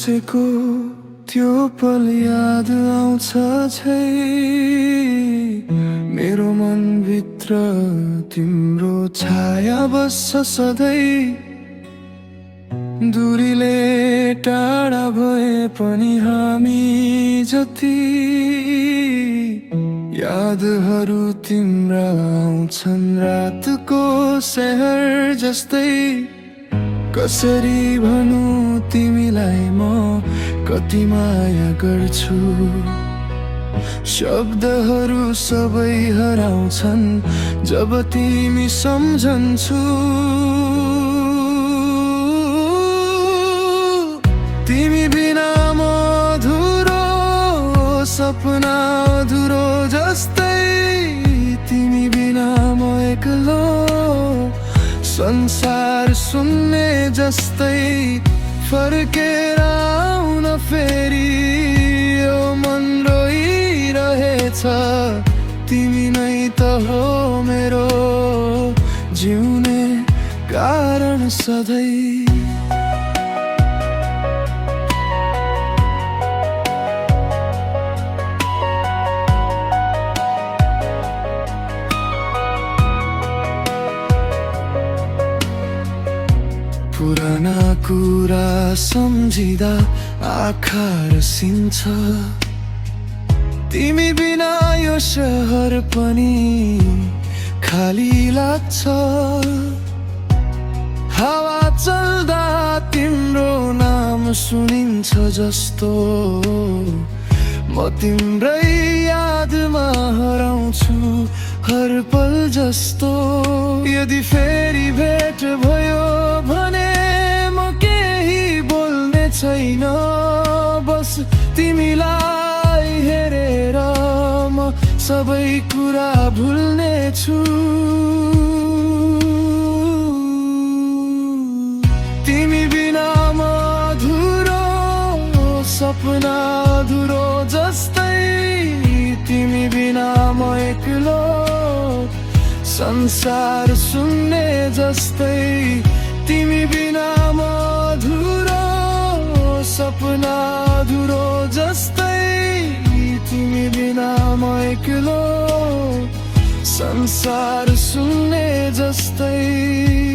बसेको त्यो पल याद आउँछ झै मेरो मनभित्र तिम्रो छाया बस्छ सधैँ दूरीले टाढा भए पनि हामी जति यादहरू तिम्रा आउँछन् रातको सहर जस्तै कसरी भनौँ तिमीलाई म कति माया गर्छु शब्दहरू सबै हराउँछन् जब तिमी सम्झन्छु तिमी बिना म अधुरो सपना अधुरो जस्तै तिमी बिना म एक्लो संसार सुन्ने जस्तै फर्केर आउन फेरि यो मन रोइरहेछ तिमी नै त हो मेरो जिउने कारण सधैँ पुराना कुरा सम्झिँदा आँखा रसिन्छ तिमी बिना यो शहर पनि खाली लाग्छ हावा चल्दा तिम्रो नाम सुनिन्छ जस्तो म तिम्रै यादमा हराउँछु हर पल जस्तो यदि फेरि भेट भयो भने म केही बोल्ने छैन बस तिमीलाई हेरेर म सबै कुरा भुल्ने छु तिमी बिना म अधुरो सपना अधुरो जस्तै तिमी बिना म एक्लो संसार सुन्ने जस्तै तिमी बिना म अधुरो सपना अधुरो जस्तै तिमी बिना म एक्लो संसार सुन्ने जस्तै